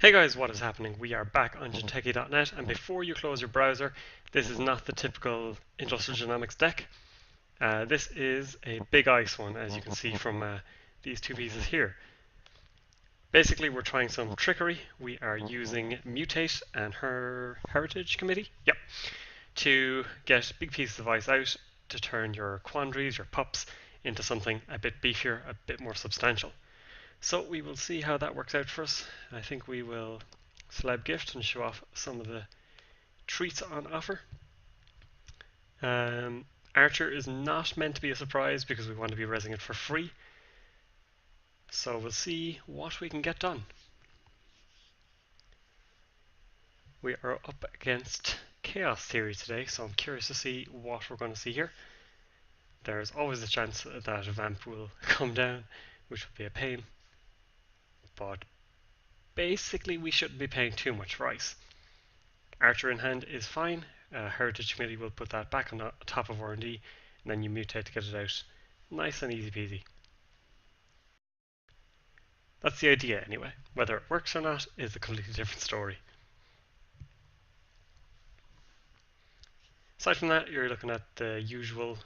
Hey guys, what is happening? We are back on gentechie.net, and before you close your browser, this is not the typical Industrial Genomics deck. This is a big ice one, as you can see from these two pieces here. Basically, we're trying some trickery. We are using Mutate and her Heritage Committee, to get big pieces of ice out to turn your quandaries, your pups, into something a bit beefier, a bit more substantial. So we will see how that works out for us. I think we will celeb gift and show off some of the treats on offer. Archer is not meant to be a surprise because we want to be resing it for free. So we'll see what we can get done. We are up against Chaos Theory today, so I'm curious to see what we're going to see here. There's always a chance that a vamp will come down, which would be a pain. But basically we shouldn't be paying too much for ice. Archer in hand is fine. Heritage Committee will put that back on top of R&D, and then you mutate to get it out. Nice and easy peasy. That's the idea anyway. Whether it works or not is a completely different story. Aside from that, you're looking at the usual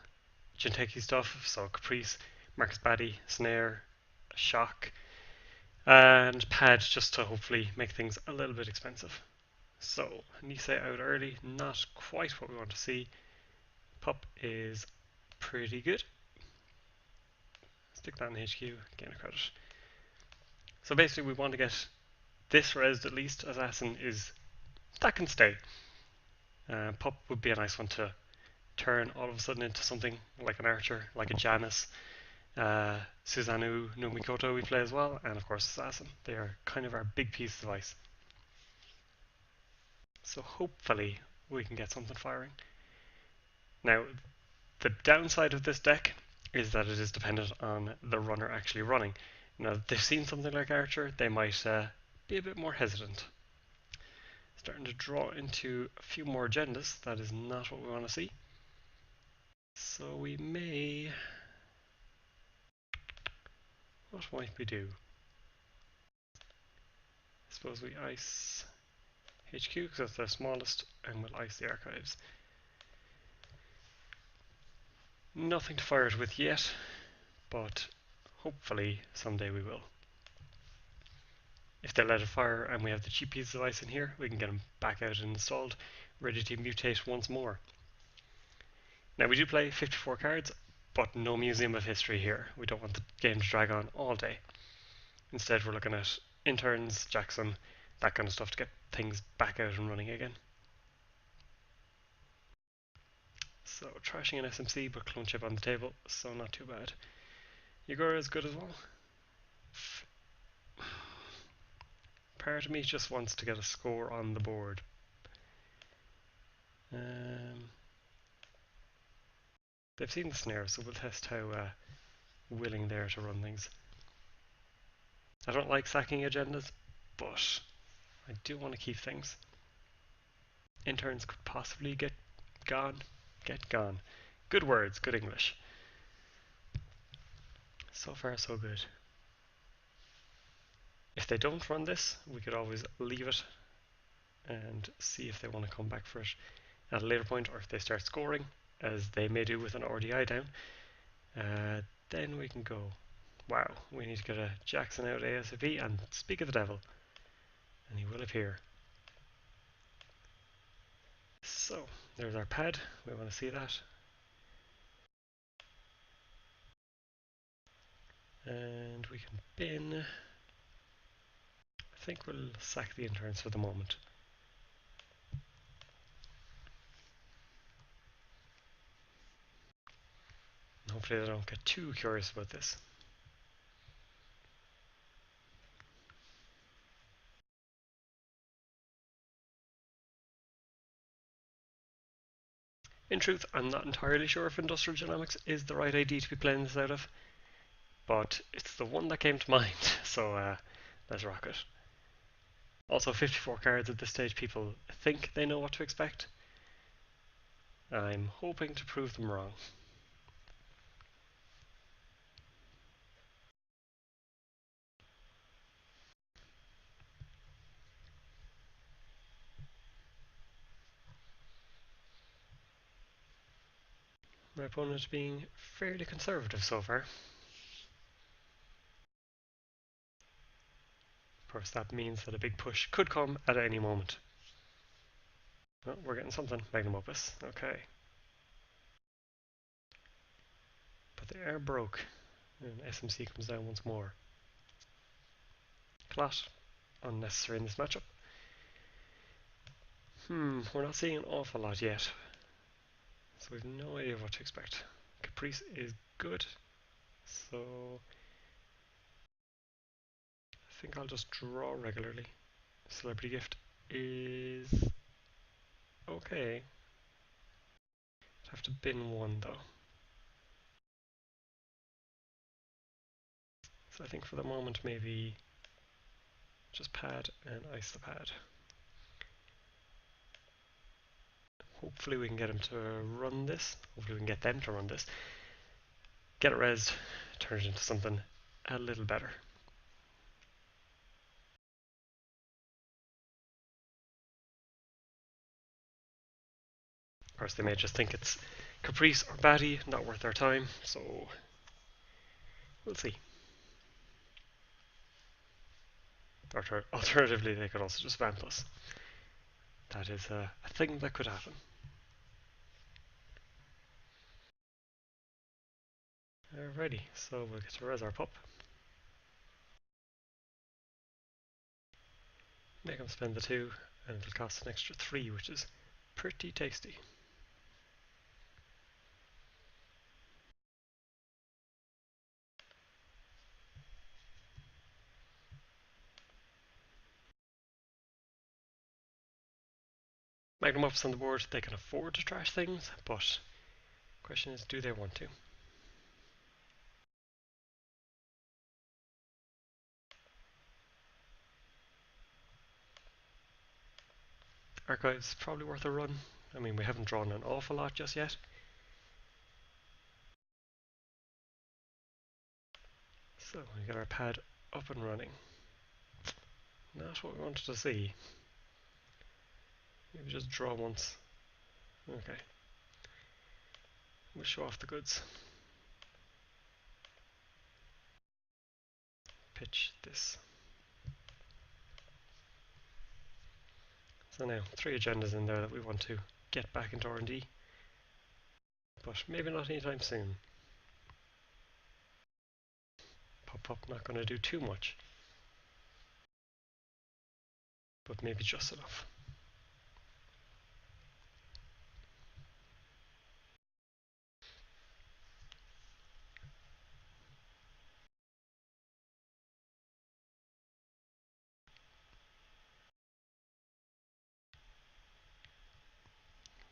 Jinteki stuff, so Caprice, Marcus Batty, Snare, Shock, and Pad just to hopefully make things a little bit expensive. So, Nisei out early, not quite what we want to see. Pup is pretty good. Stick that in HQ, gain a credit. So basically we want to get this resed at least. Assassin is, that can stay. Pup would be a nice one to turn all of a sudden into something like an archer, like a Janus. Susanoo no Mikoto we play as well, and of course Assassin. They are kind of our big piece of ice. So hopefully we can get something firing. Now, the downside of this deck is that it is dependent on the runner actually running. Now, if they've seen something like Archer, they might be a bit more hesitant. Starting to draw into a few more agendas. That is not what we want to see. So we may... What might we do? I suppose we ice HQ because that's the smallest, and we'll ice the archives. Nothing to fire it with yet, but hopefully someday we will. If they let it fire and we have the cheap pieces of ice in here, we can get them back out and installed, ready to mutate once more. Now we do play 54 cards, but no Museum of History here. We don't want the game to drag on all day. Instead we're looking at interns, Jackson, that kind of stuff to get things back out and running again. So trashing an SMC but clone chip on the table, so not too bad. Yagura is good as well. Part of me just wants to get a score on the board. They've seen the snare, so we'll test how willing they are to run things. I don't like sacking agendas, but I do want to keep things. Interns could possibly get gone. Get gone. Good words, good English. So far, so good. If they don't run this, we could always leave it and see if they want to come back for it at a later point, or if they start scoring, as they may do with an RDI down, then we can go. Wow, we need to get a Jackson out ASAP, and speak of the devil, and he will appear. So, there's our pad, we want to see that. And we can bin. I think we'll sack the interns for the moment. Hopefully they don't get too curious about this. In truth, I'm not entirely sure if Industrial Genomics is the right ID to be playing this out of, but it's the one that came to mind, so let's rock it. Also, 54 cards at this stage, people think they know what to expect. I'm hoping to prove them wrong. My opponent being fairly conservative so far. Of course, that means that a big push could come at any moment. Oh, we're getting something. Magnum Opus. Okay. But they are broke. And SMC comes down once more. Clot. Unnecessary in this matchup. We're not seeing an awful lot yet. So we've no idea what to expect. Caprice is good. So I think I'll just draw regularly. Celebrity Gift is okay. I'd have to bin one though. So I think for the moment maybe just pad and ice the pad. Hopefully we can get him to run this. Hopefully we can get them to run this. Get it rezzed, turn it into something a little better. Of course they may just think it's Caprice or Batty, not worth their time, so we'll see. Alternatively they could also just ban plus. That is a thing that could happen. Alrighty, so we'll get to res our pup. Make him spend the 2, and it'll cost an extra 3, which is pretty tasty. Magnum Opus on the board, they can afford to trash things, but the question is, do they want to? Archive's probably worth a run. I mean, we haven't drawn an awful lot just yet. So we got our pad up and running. Not what we wanted to see. Maybe just draw once. Okay. We'll show off the goods. Pitch this. So now, 3 agendas in there that we want to get back into R&D. But maybe not anytime soon. Pop-up not going to do too much. But maybe just enough.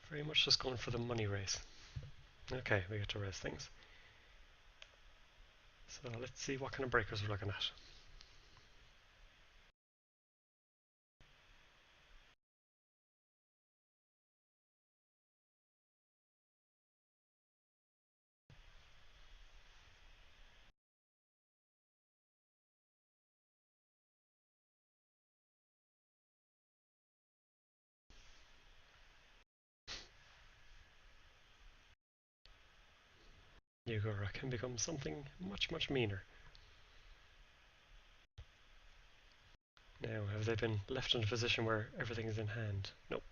Very much just going for the money race. Okay, we get to raise things. So let's see what kind of breakers we're looking at. Yugura can become something much, much meaner. Now, have they been left in a position where everything is in hand? Nope.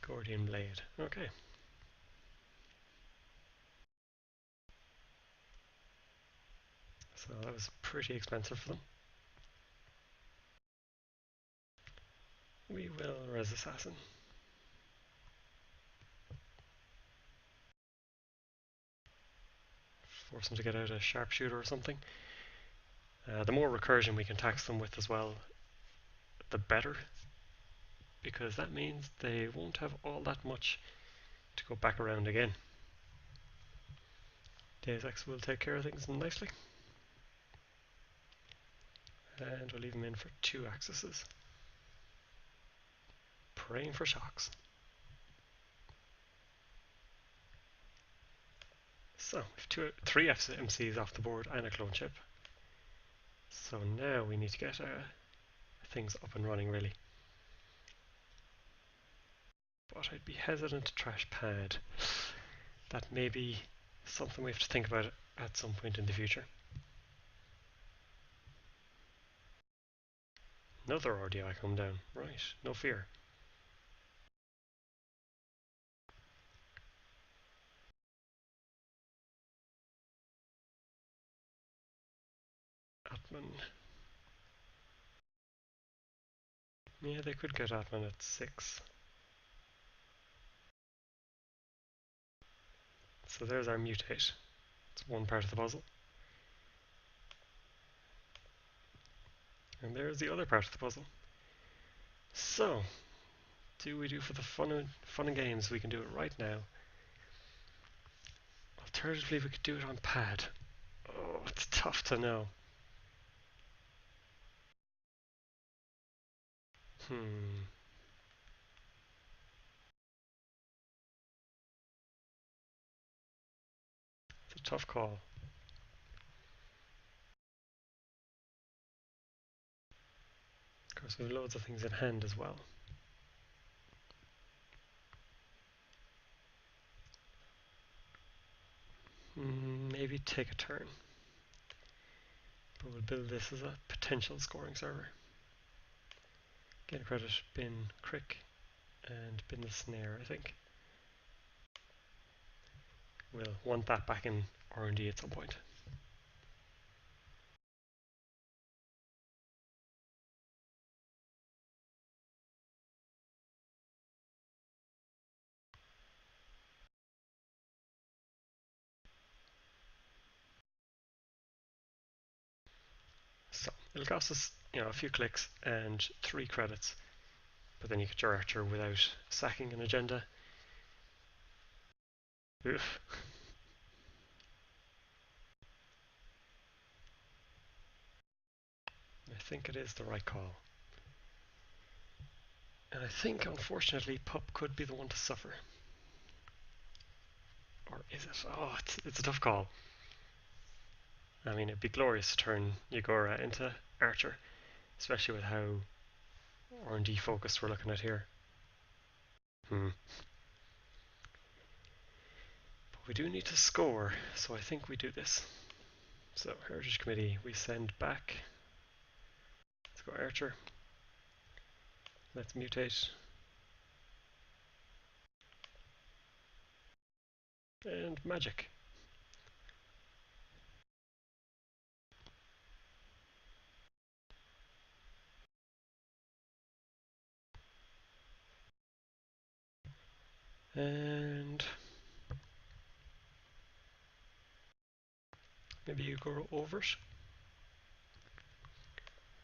Gordian Blade. Okay. So that was pretty expensive for them. We will Res Assassin. Force them to get out a sharpshooter or something. The more recursion we can tax them with as well, the better. Because that means they won't have all that much to go back around again. Deus Ex will take care of things nicely. And we'll leave them in for 2 accesses. Praying for shocks. So, we've 3 FMCs off the board and a clone chip. So now we need to get things up and running really. but I'd be hesitant to trash pad. That may be something we have to think about at some point in the future. Another RDI come down. Right, no fear. Atman. Yeah, they could get Atman at 6. So there's our mutate. It's one part of the puzzle. And there's the other part of the puzzle. So, do we do for the fun and games? We can do it right now. Alternatively, we could do it on pad. Oh, it's tough to know. It's a tough call. Of course, we have loads of things in hand as well. Maybe take a turn. But we'll build this as a potential scoring server. Get a credit, bin crick, and bin the snare, I think. We'll want that back in R&D at some point. So it'll cost us, a few clicks and 3 credits, but then you get your archer without sacking an agenda. Oof. I think it is the right call. And I think, unfortunately, Pup could be the one to suffer. Or is it? Oh, it's a tough call. I mean, it'd be glorious to turn Yagora into Archer, especially with how R&D focused we're looking at here. But we do need to score, so I think we do this. So, Heritage Committee, we send back. Let's go Archer. Let's mutate. And magic. And maybe you go over it.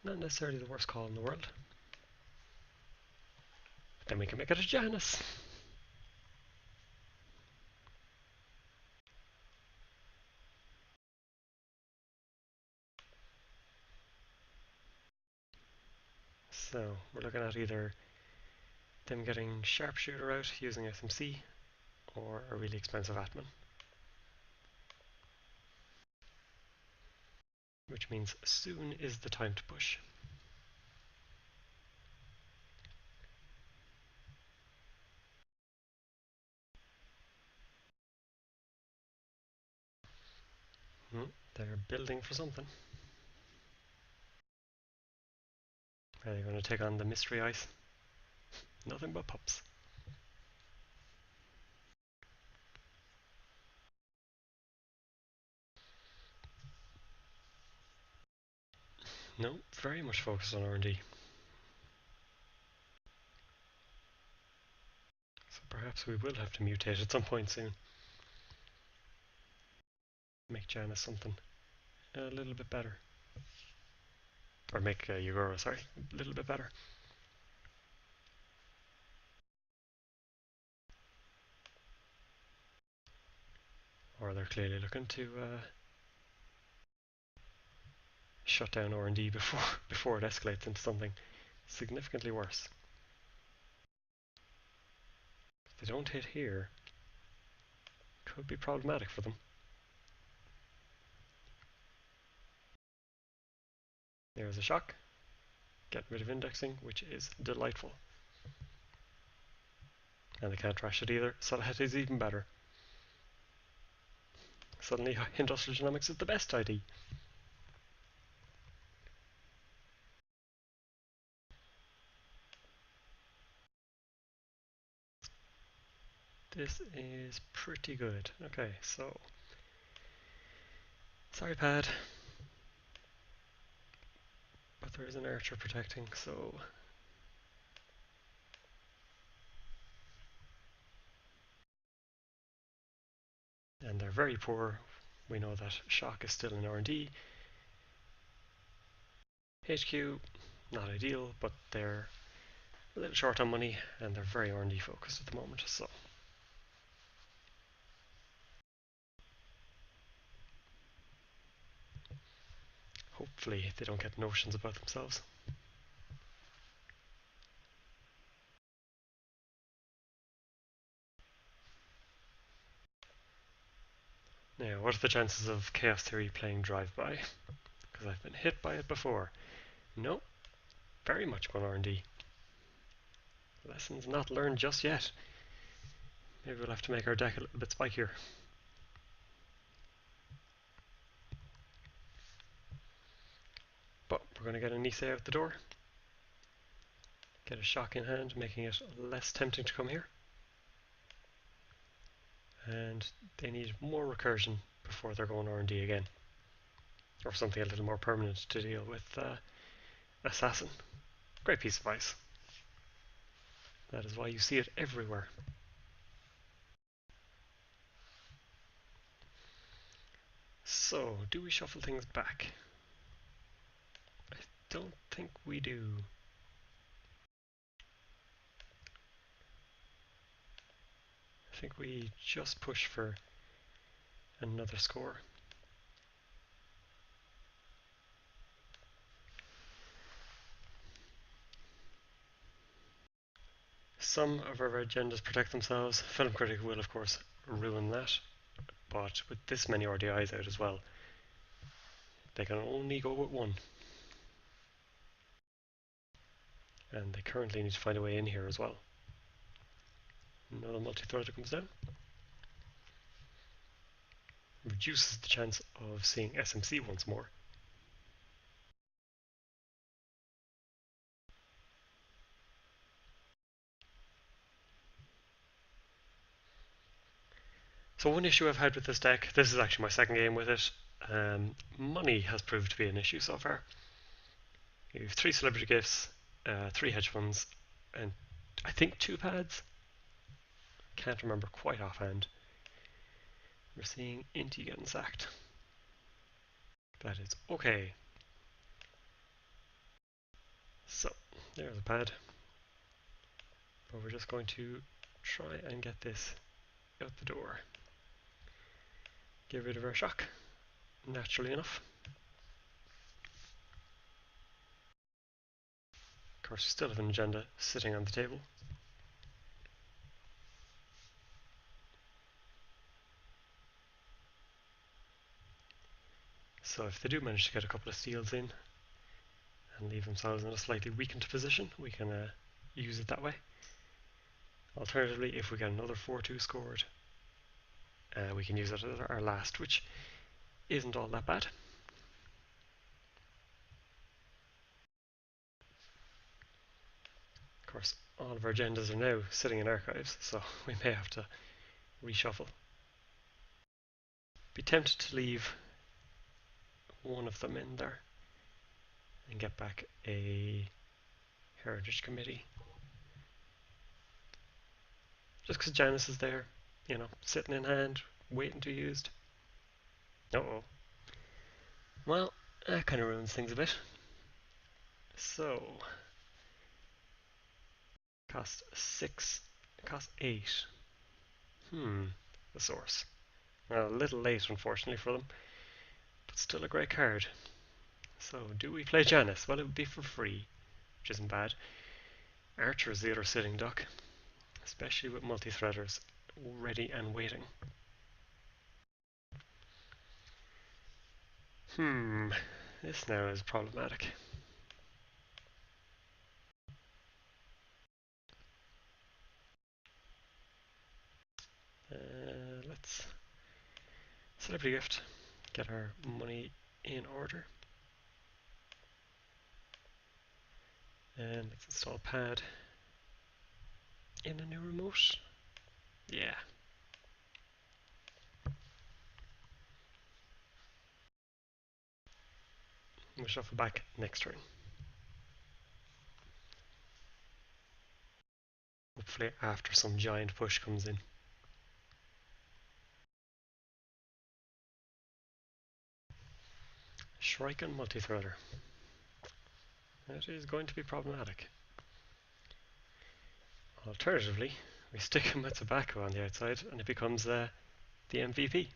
Not necessarily the worst call in the world. But then we can make it a Janus. So we're looking at either them getting Sharpshooter out using SMC or a really expensive Atman. Which means soon is the time to push. They're building for something. Are they going to take on the mystery ice? Nothing but pups. No, very much focused on R&D. So perhaps we will have to mutate at some point soon. Make Janus something a little bit better. Or make Yagoro, sorry, a little bit better. Or they're clearly looking to shut down R&D before it escalates into something significantly worse. If they don't hit here, could be problematic for them. There's a shock. Get rid of indexing, which is delightful. And they can't trash it either, so that is even better. Suddenly, Industrial Genomics is the best ID. This is pretty good. Okay, so sorry, pad, but there is an archer protecting, so and they're very poor. We know that shock is still in R&D. HQ, not ideal, but they're a little short on money and they're very R&D focused at the moment. So hopefully they don't get notions about themselves. Now, what are the chances of Chaos Theory playing drive-by? Because I've been hit by it before. No, very much going R&D. Lessons not learned just yet. Maybe we'll have to make our deck a little bit spikier. But we're going to get an Nisei out the door. Get a shock in hand, making it less tempting to come here. And they need more recursion before they're going R&D again. Or something a little more permanent to deal with Assassin. Great piece of ice. That is why you see it everywhere. So, do we shuffle things back? I don't think we do. I think we just push for another score. Some of our agendas protect themselves. Film Critic will, of course, ruin that. But with this many RDIs out as well, they can only go with one. And they currently need to find a way in here as well. Another multi-threader comes down. Reduces the chance of seeing SMC once more. So one issue I've had with this deck, this is actually my second game with it, money has proved to be an issue so far. You have 3 celebrity gifts, 3 hedge funds, and I think 2 pads. Can't remember quite offhand. We're seeing Inti getting sacked. That is okay. So, there's a pad. But we're just going to try and get this out the door. Get rid of our shock, naturally enough. Of course, we still have an agenda sitting on the table. So if they do manage to get a couple of steals in and leave themselves in a slightly weakened position, we can use it that way. Alternatively, if we get another 4-2 scored, we can use it as our last, which isn't all that bad. Of course, all of our agendas are now sitting in archives, so we may have to reshuffle. Be tempted to leave one of them in there and get back a Heritage Committee. Just because Janice is there, you know, sitting in hand, waiting to be used. Uh-oh. Well, that kind of ruins things a bit. So, cost 6, cost 8. The source. Well, a little late, unfortunately, for them, but still a great card. So, do we play Janice? Well, it would be for free, which isn't bad. Archer is the other sitting duck, especially with multi-threaders ready and waiting. This now is problematic. celebrity gift. Get our money in order. And let's install pad in a new remote. Yeah. We'll shuffle back next turn. Hopefully after some giant push comes in. Shrike and multi-threader. That is going to be problematic. Alternatively, we stick him with tobacco on the outside and it becomes the MVP.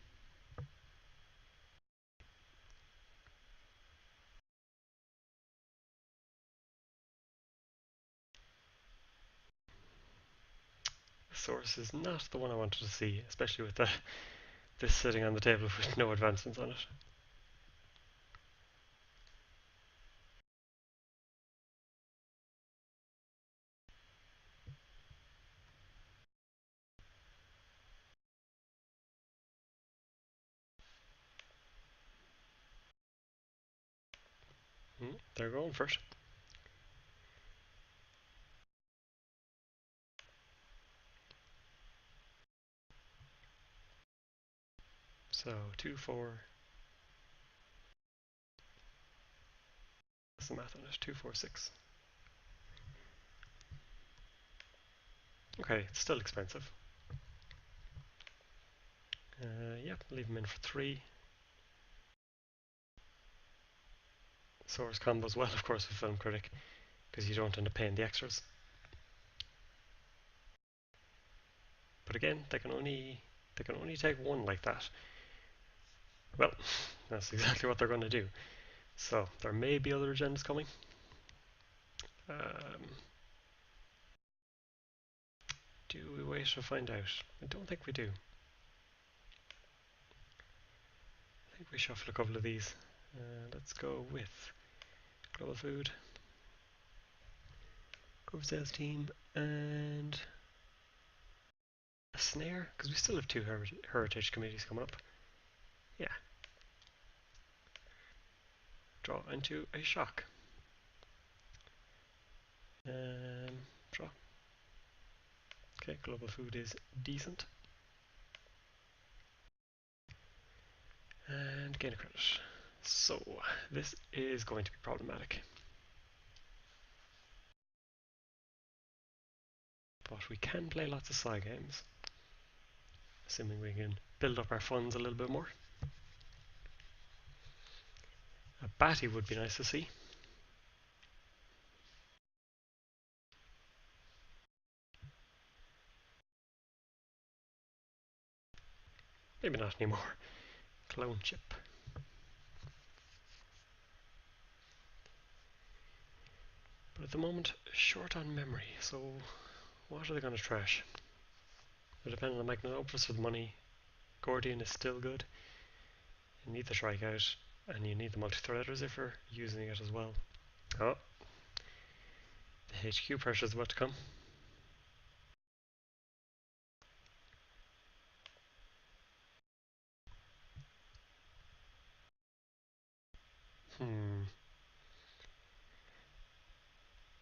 The source is not the one I wanted to see, especially with this sitting on the table with no advancements on it. They're going for it. So 2, 4. What's the math on it? 2, 4, 6. Okay, it's still expensive. Yep, leave them in for 3. Source combos well, of course, with Film Critic, because you don't end up paying the extras. But again, they can only take one like that. Well, that's exactly what they're going to do. So there may be other agendas coming. Do we wait to find out? I don't think we do. I think we shuffle a couple of these. Let's go with Global Food, Grove Sales Team, and a Snare, because we still have 2 heritage committees coming up. Yeah. Draw into a shock. Draw. Okay, Global Food is decent. And gain a credit. So, this is going to be problematic. But we can play lots of side games, assuming we can build up our funds a little bit more. A batty would be nice to see. Maybe not anymore. Clone chip. But at the moment, short on memory, so what are they going to trash? They're depending on Magnetopus for the money. Gordian is still good. You need the Shrike out, and you need the multi-threaders if you're using it as well. Oh, the HQ pressure is about to come.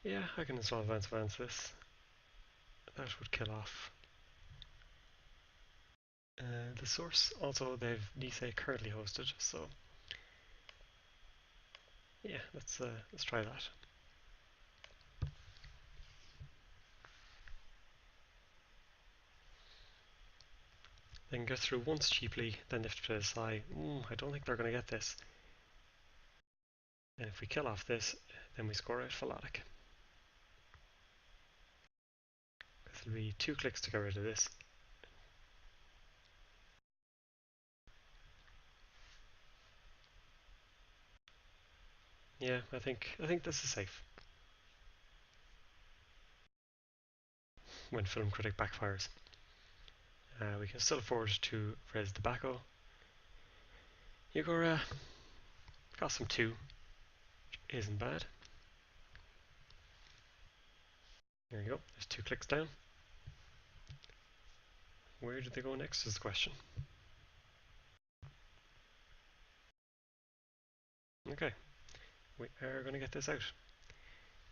Yeah, I can install advance this. That would kill off the source. Also, they've Nisei currently hosted, so yeah, let's try that. They can get through once cheaply, then they have to play this high. I don't think they're going to get this. And if we kill off this, then we score out Philotic. It'll be 2 clicks to get rid of this. Yeah, I think this is safe. When Film Critic backfires. We can still afford to res tobacco. Yugora cost some 2. Isn't bad. There you go. There's 2 clicks down. Where did they go next is the question. Okay, we are going to get this out.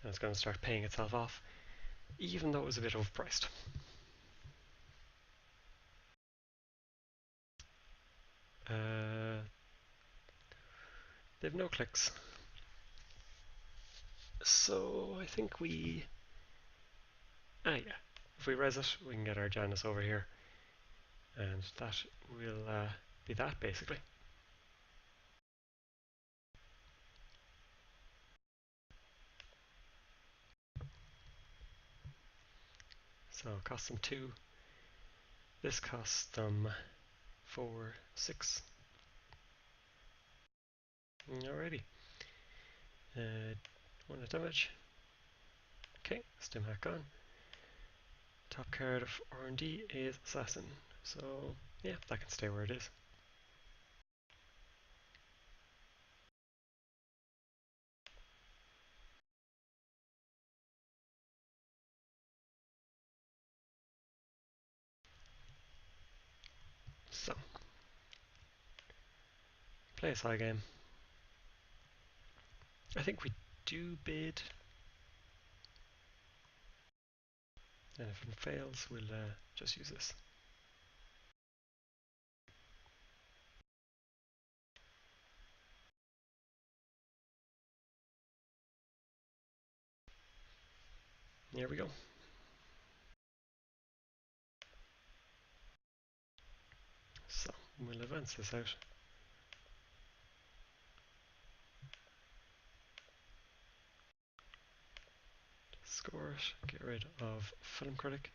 And it's going to start paying itself off, even though it was a bit overpriced. They have no clicks. So I think we... yeah. If we res it, we can get our Janus over here. And that will be that, basically. So it costs them 2. This costs them 4, 6. Alrighty. 1 damage. Okay, stim hack on. Top card of R&D is Assassin. So, yeah, that can stay where it is. So, play a side game. I think we do bid. And if it fails, we'll just use this. Here we go. So, we'll advance this out. Score it, get rid of Film Critic,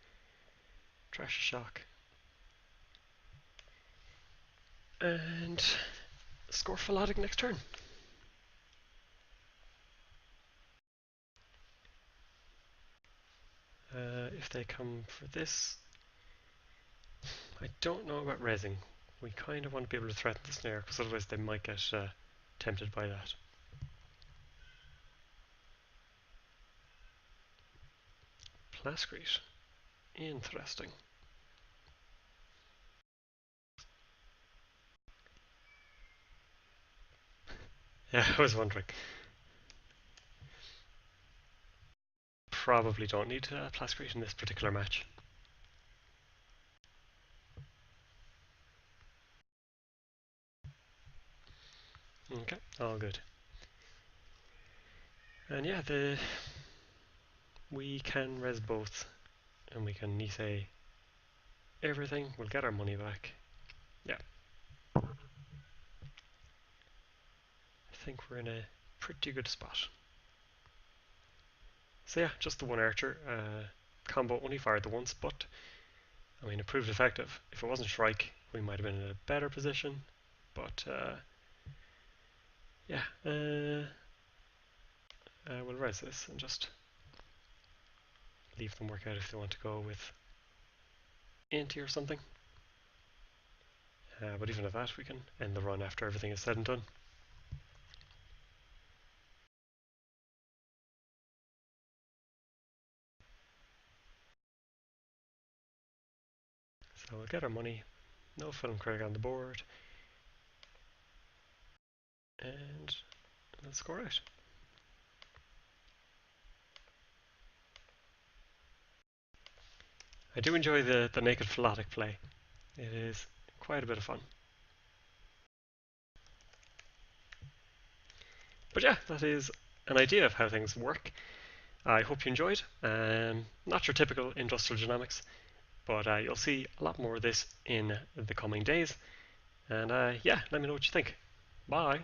Trash Shock, and score Philotic next turn. If they come for this, I don't know about resing. We kind of want to be able to threaten the snare, because otherwise they might get tempted by that. Plascrete. Interesting. Yeah, I was wondering. Probably don't need Plascrete in this particular match. Okay, all good. And yeah, we can res both, and we can Nisei everything. We'll get our money back. Yeah. I think we're in a pretty good spot. So yeah, just the one archer. Combo only fired the once, but I mean, it proved effective. If it wasn't Shrike, we might have been in a better position. But yeah, we'll res this and just leave them work out if they want to go with Inti or something. But even at that, we can end the run after everything is said and done. So we'll get our money. No film critic on the board. And let's score out. I do enjoy the naked philotic play. It is quite a bit of fun. But yeah, that is an idea of how things work. I hope you enjoyed. Not your typical industrial genomics, but you'll see a lot more of this in the coming days. And yeah, let me know what you think. Bye.